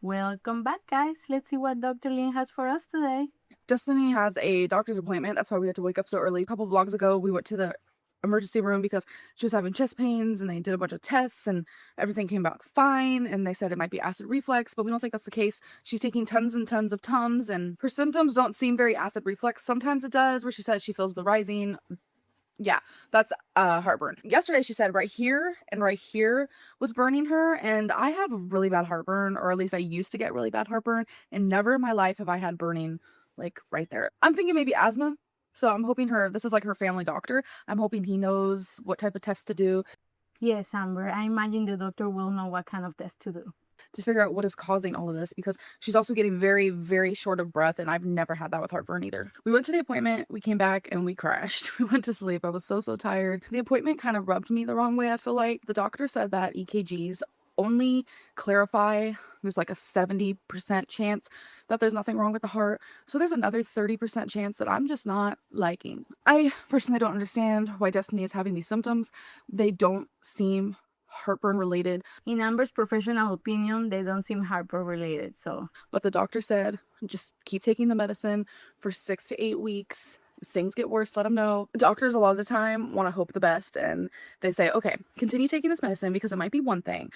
Welcome back, guys. Let's see what Dr. Lynn has for us today. Destiny has a doctor's appointment. That's why we had to wake up so early. A couple vlogs ago, we went to the emergency room because she was having chest pains, and they did a bunch of tests and everything came back fine, and they said it might be acid reflux, but we don't think that's the case. She's taking tons and tons of Tums, and her symptoms don't seem very acid reflux. Sometimes it does, where she says she feels the rising. Yeah, that's heartburn. Yesterday she said right here and right here was burning her, and I have really bad heartburn, or at least I used to get really bad heartburn, and never in my life have I had burning like right there. I'm thinking maybe asthma. So I'm hoping this is like her family doctor. I'm hoping he knows what type of test to do Yes, Amber, I imagine the doctor will know what kind of test to do. to figure out what is causing all of this, because she's also getting very, very short of breath, and I've never had that with heartburn either. We went to the appointment, we came back, and we crashed. We went to sleep. I was so tired. The appointment kind of rubbed me the wrong way, I feel like. The doctor said that EKGs only clarify there's like a 70% chance that there's nothing wrong with the heart, so there's another 30% chance that I'm just not liking. I personally don't understand why Destiny is having these symptoms. They don't seem heartburn related. In Amber's professional opinion, they don't seem heartburn related, so. But the doctor said, just keep taking the medicine for 6 to 8 weeks. If things get worse, let them know. Doctors a lot of the time want to hope the best, and they say, okay, continue taking this medicine because it might be one thing.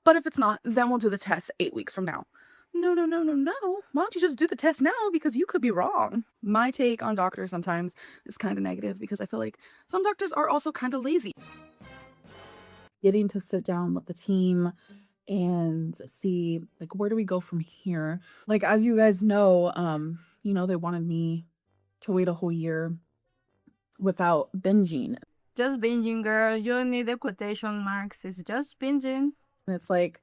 But if it's not, then we'll do the test 8 weeks from now. No. Why don't you just do the test now, because you could be wrong. My take on doctors sometimes is kind of negative, because I feel like some doctors are also kind of lazy. Getting to sit down with the team and see, like, where do we go from here? Like, as you guys know, they wanted me to wait a whole year without binging. Just binging, girl. You don't need the quotation marks. It's just binging. And it's like,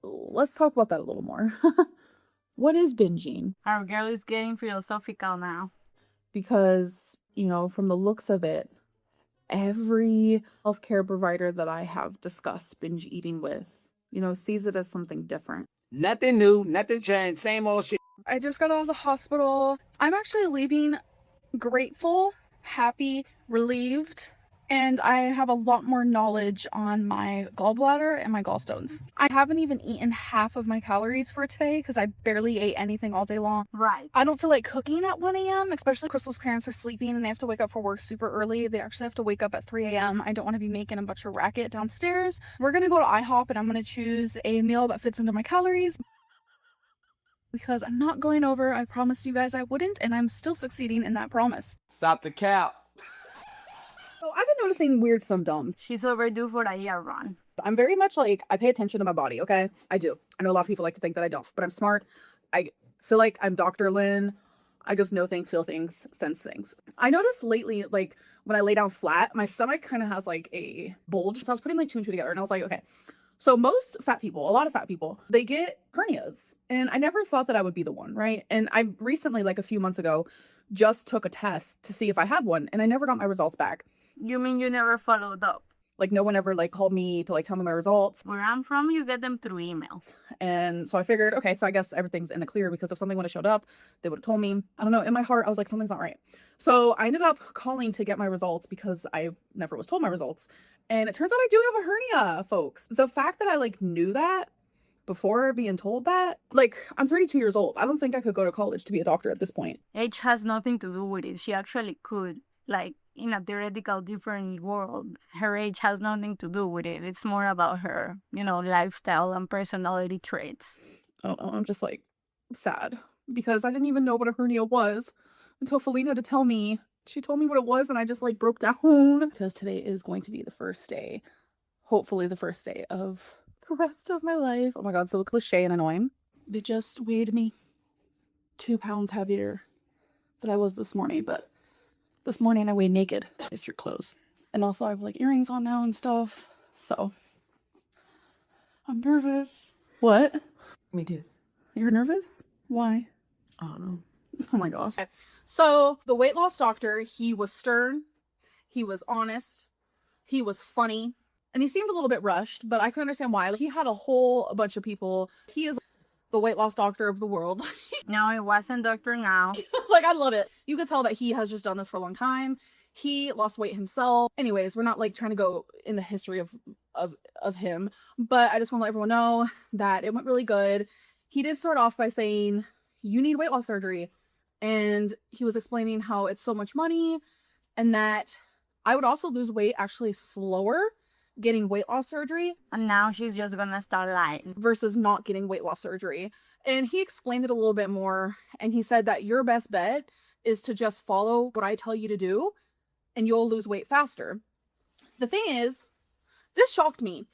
let's talk about that a little more. What is binging? Our girl is getting philosophical now. Because, from the looks of it, every healthcare provider that I have discussed binge eating with, sees it as something different. Nothing new, nothing changed, same old shit. I just got out of the hospital. I'm actually leaving grateful, happy, relieved, and I have a lot more knowledge on my gallbladder and my gallstones. I haven't even eaten half of my calories for today because I barely ate anything all day long. Right. I don't feel like cooking at 1 a.m., especially Crystal's parents are sleeping and they have to wake up for work super early. They actually have to wake up at 3 a.m. I don't want to be making a bunch of racket downstairs. We're going to go to IHOP and I'm going to choose a meal that fits into my calories, because I'm not going over. I promised you guys I wouldn't, and I'm still succeeding in that promise. Stop the cap. So I've been noticing weird symptoms. She's overdue for a year run. I'm very much like, I pay attention to my body, okay? I do. I know a lot of people like to think that I don't, but I'm smart. I feel like I'm Dr. Lynn. I just know things, feel things, sense things. I noticed lately, like, when I lay down flat, my stomach kind of has like a bulge. So I was putting like 2 and 2 together, and I was like, okay. So most fat people, a lot of fat people, they get hernias. And I never thought that I would be the one, right? And I recently, like a few months ago, just took a test to see if I had one, and I never got my results back. You mean you never followed up? Like, no one ever like called me to like tell me my results. Where I'm from, you get them through emails. And so I figured, okay, so I guess everything's in the clear, because if something would have showed up, they would have told me. I don't know, in my heart, I was like, something's not right. So I ended up calling to get my results because I never was told my results. And it turns out I do have a hernia, folks. The fact that I like knew that before being told that, like, I'm 32 years old. I don't think I could go to college to be a doctor at this point. Age has nothing to do with it. She actually could. Like, in a theoretical different world, her age has nothing to do with it. It's more about her, lifestyle and personality traits. Oh, I'm just like sad because I didn't even know what a hernia was until Felina to tell me. She told me what it was, and I just like broke down, because today is going to be the first day, hopefully the first day of the rest of my life. Oh my god, so cliche and annoying. They just weighed me 2 pounds heavier than I was this morning, but this morning I weighed naked. It's your clothes. And also I have like earrings on now and stuff. So I'm nervous. What? Me too. You're nervous? Why? I don't know. Oh my gosh. So the weight loss doctor, he was stern, he was honest, he was funny, and he seemed a little bit rushed, but I can understand why. He had a whole bunch of people. He is the weight loss doctor of the world. No, it wasn't Dr. Now. Like, I love it. You could tell that he has just done this for a long time. He lost weight himself. Anyways, we're not like trying to go in the history of him, but I just want to let everyone know that it went really good. He did start off by saying, you need weight loss surgery. And he was explaining how it's so much money and that I would also lose weight actually slower getting weight loss surgery. And now she's just gonna start lying. Versus not getting weight loss surgery. And he explained it a little bit more. And he said that your best bet is to just follow what I tell you to do and you'll lose weight faster. The thing is, this shocked me.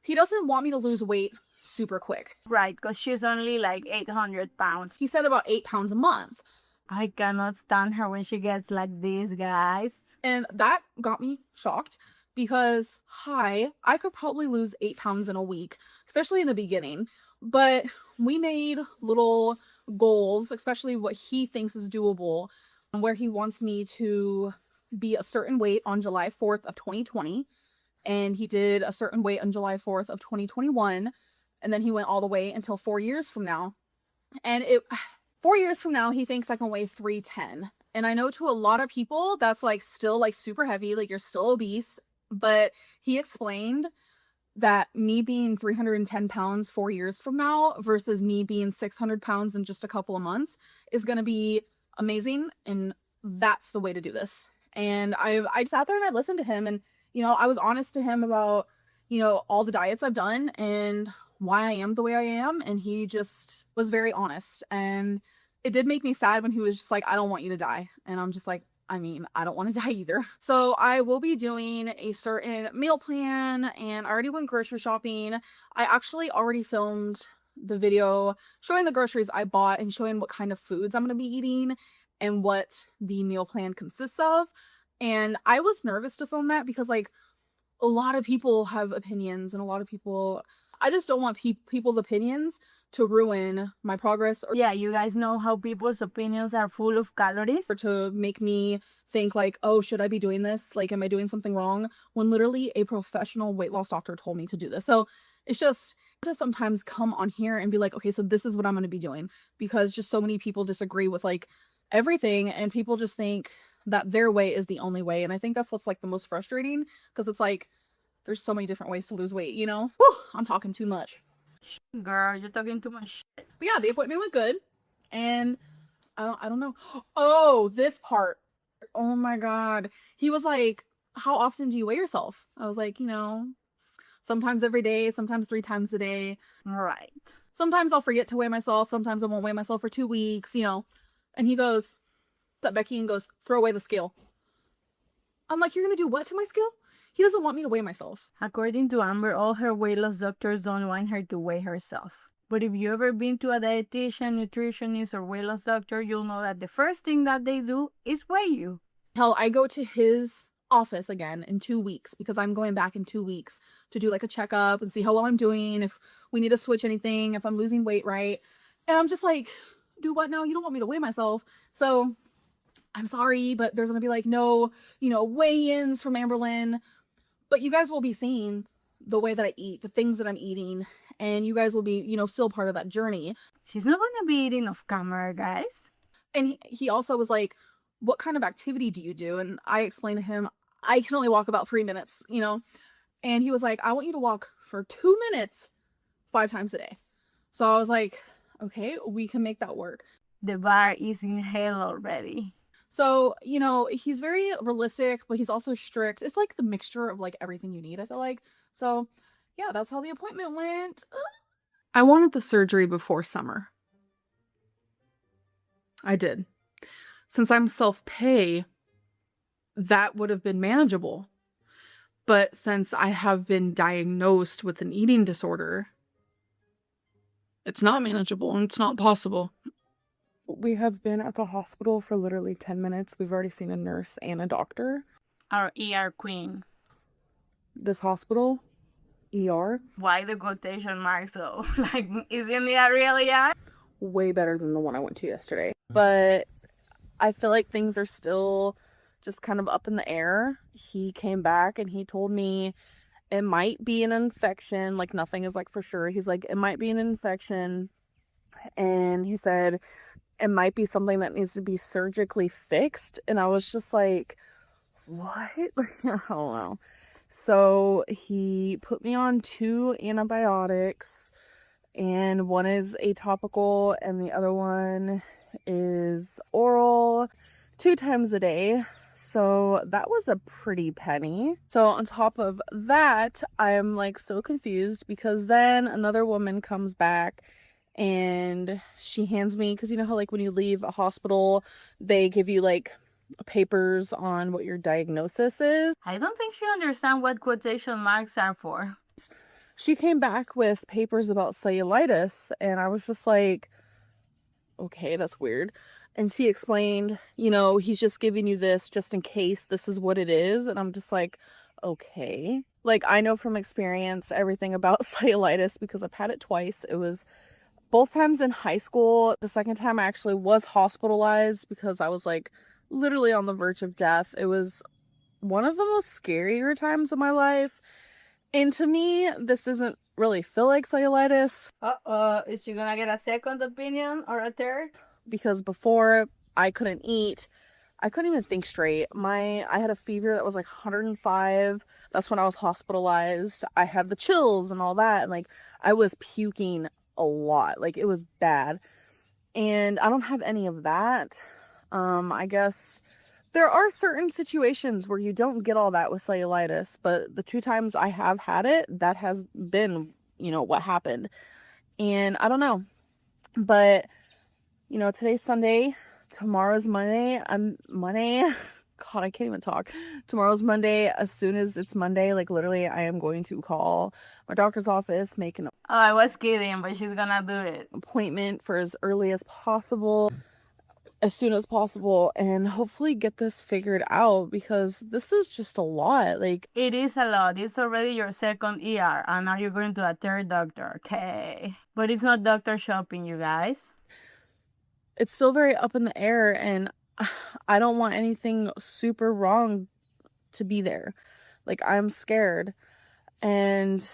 He doesn't want me to lose weight super quick. Right, because she's only like 800 pounds. He said about 8 pounds a month. I cannot stand her when she gets like this, guys. And that got me shocked because, I could probably lose 8 pounds in a week, especially in the beginning. But we made little goals, especially what he thinks is doable, where he wants me to be a certain weight on July 4th of 2020. And he did a certain weight on July 4th of 2021. And then he went all the way until 4 years from now. And 4 years from now, he thinks I can weigh 310. And I know to a lot of people, that's like still like super heavy, like you're still obese. But he explained that me being 310 pounds 4 years from now versus me being 600 pounds in just a couple of months is going to be amazing. And that's the way to do this. And I sat there and I listened to him and, you know, I was honest to him about, you know, all the diets I've done and why I am the way I am. And he just was very honest. And it did make me sad when he was just like, I don't want you to die. And I'm just like, I mean, I don't want to die either. So I will be doing a certain meal plan and I already went grocery shopping. I actually already filmed the video showing the groceries I bought and showing what kind of foods I'm going to be eating and what the meal plan consists of. And I was nervous to film that because like a lot of people have opinions and a lot of people, I just don't want people's opinions to ruin my progress. Or yeah, you guys know how people's opinions are full of calories. Or to make me think like, oh, should I be doing this? Like, am I doing something wrong? When literally a professional weight loss doctor told me to do this. So it's just to sometimes come on here and be like, okay, so this is what I'm going to be doing. Because just so many people disagree with like everything and people just think that their way is the only way. And I think that's what's like the most frustrating because it's like, there's so many different ways to lose weight, you know? Whew, I'm talking too much. Girl, you're talking too much shit. But yeah, the appointment went good. And I don't know. Oh, this part. Oh my God. He was like, how often do you weigh yourself? I was like, you know, sometimes every day, sometimes 3 times a day. Right. Sometimes I'll forget to weigh myself. Sometimes I won't weigh myself for 2 weeks, you know. And he goes, what's up, Becky? And goes, throw away the scale. I'm like, you're going to do what to my scale? He doesn't want me to weigh myself. According to Amber, all her weight loss doctors don't want her to weigh herself. But if you ever been to a dietitian, nutritionist, or weight loss doctor, you'll know that the first thing that they do is weigh you. Until I go to his office again in 2 weeks because I'm going back in 2 weeks to do like a checkup and see how well I'm doing, if we need to switch anything, if I'm losing weight right. And I'm just like, do what now? You don't want me to weigh myself. So I'm sorry, but there's going to be like no, you know, weigh-ins from Amberlynn. But you guys will be seeing the way that I eat, the things that I'm eating, and you guys will be, you know, still part of that journey. She's not going to be eating off camera, guys. And he also was like, what kind of activity do you do? And I explained to him, I can only walk about 3 minutes, you know? And he was like, I want you to walk for 2 minutes 5 times a day. So I was like, okay, we can make that work. The bar is in hell already. So, you know, he's very realistic, but he's also strict. It's like the mixture of like everything you need, I feel like. So, yeah, that's how the appointment went. I wanted the surgery before summer. I did. Since I'm self-pay, that would have been manageable. But since I have been diagnosed with an eating disorder, it's not manageable and it's not possible. We have been at the hospital for literally 10 minutes. We've already seen a nurse and a doctor. Our ER queen. This hospital, ER, Why the quotation marks though? Like, isn't it really ER? way better than the one I went to yesterday. But I feel like things are still just kind of up in the air. He came back and he told me it might be an infection. Like, nothing is like for sure. He's like, it might be an infection. And he said it might be something that needs to be surgically fixed. And I was just like, what? I don't know. So he put me on 2 antibiotics, and one is atopical and the other one is oral 2 times a day. So that was a pretty penny. So on top of that, I'm like so confused because then another woman comes back and she hands me, because you know how like when you leave a hospital, they give you like papers on what your diagnosis is. I don't think she understands what quotation marks are for. She came back with papers about cellulitis, and I was just like, okay, that's weird. And she explained, you know, he's just giving you this just in case this is what it is. And I'm just like, okay. Like, I know from experience everything about cellulitis because I've had it twice. It was both times in high school. The second time I actually was hospitalized because I was like literally on the verge of death. It was one of the most scarier times of my life. And to me, this doesn't really feel like cellulitis. Is she gonna get a second opinion or a third? Because before I couldn't eat, I couldn't even think straight. I had a fever that was like 105. That's when I was hospitalized. I had the chills and all that, and like I was puking a lot. Like it was bad. And I don't have any of that. I guess there are certain situations where you don't get all that with cellulitis, but the 2 times I have had it, that has been, you know, what happened. And I don't know. But you know, today's Sunday, tomorrow's Monday. God, I can't even talk. Tomorrow's Monday. As soon as it's Monday, like literally, I am going to call my doctor's office, make an Oh, I was kidding, but she's gonna do it. appointment for as early as possible, as soon as possible, and hopefully get this figured out because this is just a lot. Like, It is a lot. It's already your second ER, and now you're going to a third doctor. Okay. But it's not doctor shopping, you guys. it's still very up in the air, and I don't want anything super wrong to be there. Like, I'm scared, and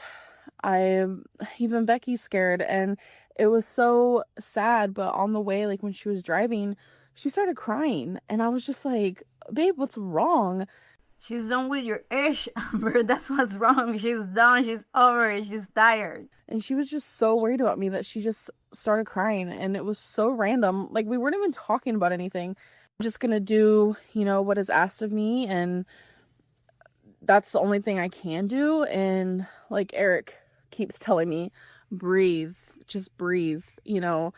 even Becky's scared, and it was so sad. But on the way, like when she was driving, she started crying, and I was just like, babe, what's wrong? She's done with your ish, Amber. That's what's wrong. She's done. She's over it. She's tired. And she was just so worried about me that she just started crying, and it was so random. Like, we weren't even talking about anything. I'm just gonna do, you know, what is asked of me, and that's the only thing I can do. And like Eric keeps telling me, breathe, just breathe, you know.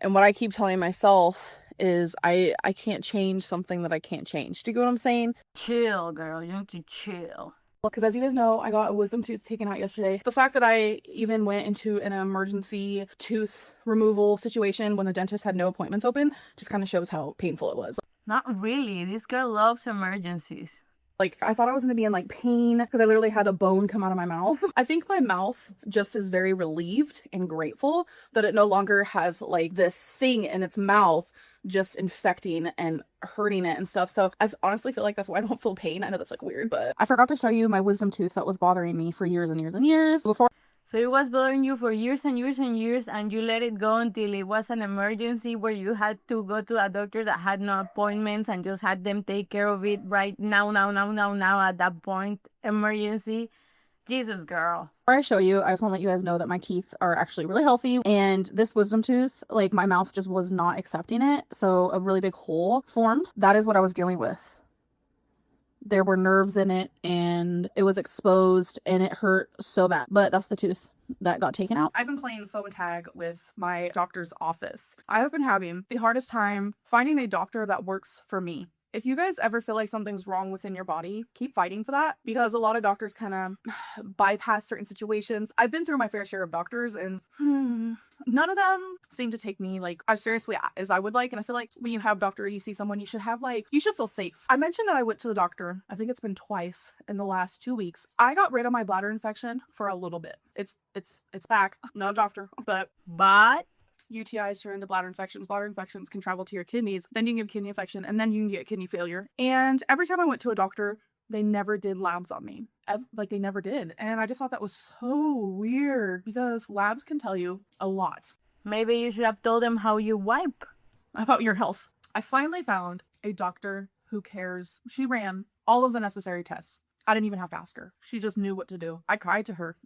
And what I keep telling myself is I can't change something that I can't change. Do you get what I'm saying? Chill, girl. You need to chill. Because as you guys know, I got a wisdom tooth taken out yesterday. The fact that I even went into an emergency tooth removal situation when the dentist had no appointments open just kind of shows how painful it was. Not really. This girl loves emergencies. Like, I thought I was going to be in like pain because I literally had a bone come out of my mouth. I think my mouth just is very relieved and grateful that it no longer has like this thing in its mouth just infecting and hurting it and stuff. So I honestly feel like that's why I don't feel pain. I know that's like weird, but I forgot to show you my wisdom tooth that was bothering me for years and years and years before. So it was bothering you for years and years and years, and you let it go until it was an emergency where you had to go to a doctor that had no appointments and just had them take care of it right now at that point. Emergency. Jesus, girl. Before I show you, I just want to let you guys know that my teeth are actually really healthy, and this wisdom tooth, like my mouth just was not accepting it, so a really big hole formed. That is what I was dealing with. There were nerves in it, and it was exposed, and it hurt so bad. But that's the tooth that got taken out. I've been playing phone tag with my doctor's office. I have been having the hardest time finding a doctor that works for me. If you guys ever feel like something's wrong within your body, keep fighting for that, because a lot of doctors kind of bypass certain situations. I've been through my fair share of doctors, and none of them seem to take me like as seriously as I would like. And I feel like when you have a doctor, you see someone, you should feel safe. I mentioned that I went to the doctor. I think it's been twice in the last 2 weeks. I got rid of my bladder infection for a little bit. It's back. Not a doctor, but UTIs turn into bladder infections. Bladder infections can travel to your kidneys. Then you can get a kidney infection, and then you can get kidney failure. And every time I went to a doctor, they never did labs on me. Like, they never did. And I just thought that was so weird, because labs can tell you a lot Maybe you should have told them how you wipe. about your health. I finally found a doctor who cares. She ran all of the necessary tests. I didn't even have to ask her. She just knew what to do. I cried to her.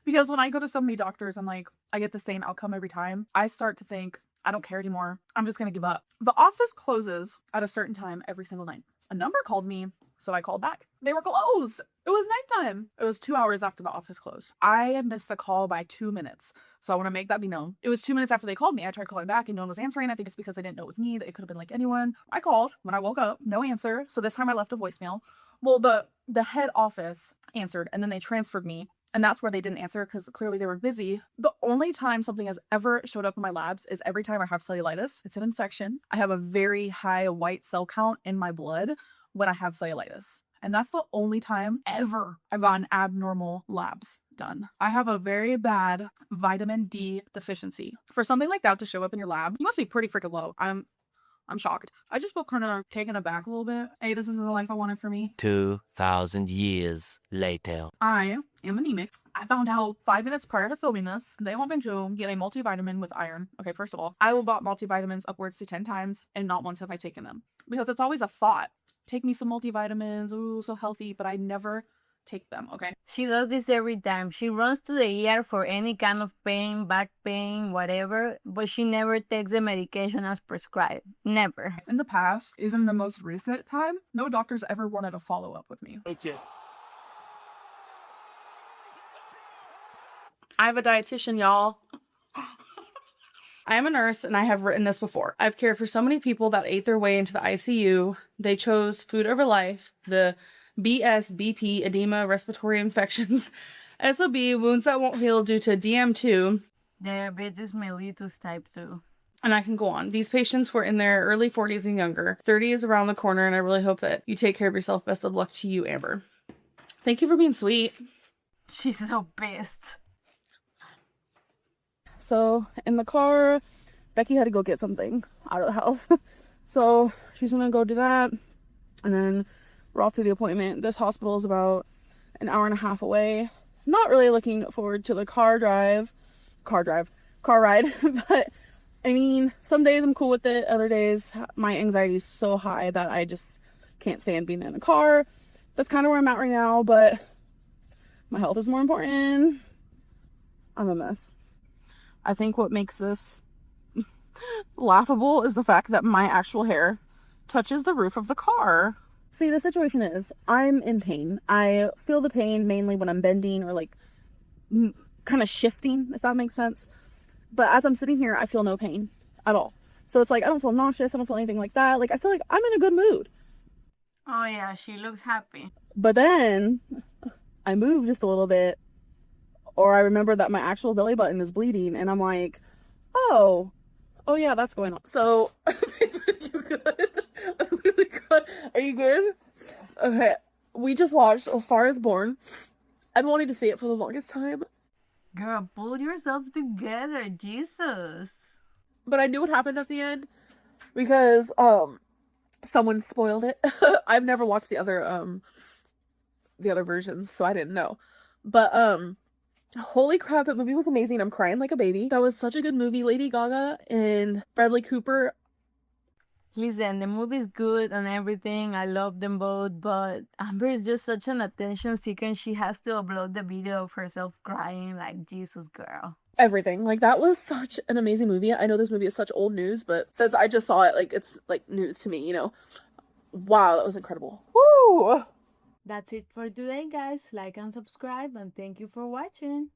Because when I go to so many doctors and like I get the same outcome every time, I start to think, I don't care anymore. I'm just going to give up. The office closes at a certain time every single night. A number called me, so I called back. They were closed. It was nighttime. It was 2 hours after the office closed. I missed the call by 2 minutes. So I want to make that be known. It was 2 minutes after they called me. I tried calling back and no one was answering. I think it's because I didn't know it was me. That it could have been like anyone. I called when I woke up. No answer. So this time I left a voicemail. Well, the head office answered and then they transferred me. And that's where they didn't answer because clearly they were busy. The only time something has ever showed up in my labs is every time I have cellulitis. It's an infection. I have a very high white cell count in my blood when I have cellulitis. And that's the only time ever I've gotten abnormal labs done. I have a very bad vitamin D deficiency. For something like that to show up in your lab, you must be pretty freaking low. I'm shocked. I just felt kind of taken aback a little bit. Hey, this isn't the life I wanted for me. 2,000 years later. I am anemic. I found out 5 minutes prior to filming this. They want me to get a multivitamin with iron. Okay, first of all, I will bought multivitamins upwards to 10 times and not once have I taken them. Because it's always a thought. Take me some multivitamins. Ooh, so healthy. But I never take them, okay? She does this every time. She runs to the ER for any kind of pain, back pain, whatever, but she never takes the medication as prescribed. Never. In the past, even the most recent time, no doctors ever wanted a follow-up with me. I have a dietitian, y'all. I am a nurse and I have written this before. I've cared for so many people that ate their way into the ICU. They chose food over life. The BS, BP, edema, respiratory infections, SOB, wounds that won't heal due to DM2. Diabetes mellitus type 2. And I can go on. These patients were in their early 40s and younger. 30 is around the corner and I really hope that you take care of yourself. Best of luck to you, Amber. Thank you for being sweet. She's so pissed. So in the car, Becky had to go get something out of the house. So she's gonna go do that. And then we're off to the appointment. This hospital is about an hour and a half away. Not really looking forward to the car ride. But I mean, some days I'm cool with it. Other days my anxiety is so high that I just can't stand being in a car. That's kind of where I'm at right now, but my health is more important. I'm a mess. I think what makes this laughable is the fact that my actual hair touches the roof of the car. See, the situation is I'm in pain. I feel the pain mainly when I'm bending or like kind of shifting, if that makes sense. But as I'm sitting here, I feel no pain at all. So it's like, I don't feel nauseous. I don't feel anything like that. Like, I feel like I'm in a good mood. Oh yeah, she looks happy. But then I move just a little bit, or I remember that my actual belly button is bleeding, and I'm like, oh yeah, that's going on. So, are you good? I'm really good. Are you good? Okay, we just watched A Star Is Born. I've been wanting to see it for the longest time. Girl, pull yourself together, Jesus. But I knew what happened at the end because someone spoiled it. I've never watched the other versions, so I didn't know. But holy crap, that movie was amazing. I'm crying like a baby. That was such a good movie. Lady Gaga and Bradley Cooper. Listen, the movie's good and everything. I love them both, but Amber is just such an attention seeker and she has to upload the video of herself crying like, Jesus, girl. Everything. Like, that was such an amazing movie. I know this movie is such old news, but since I just saw it, like, it's like news to me, you know. Wow, that was incredible. Woo! That's it for today, guys. Like and subscribe, and thank you for watching.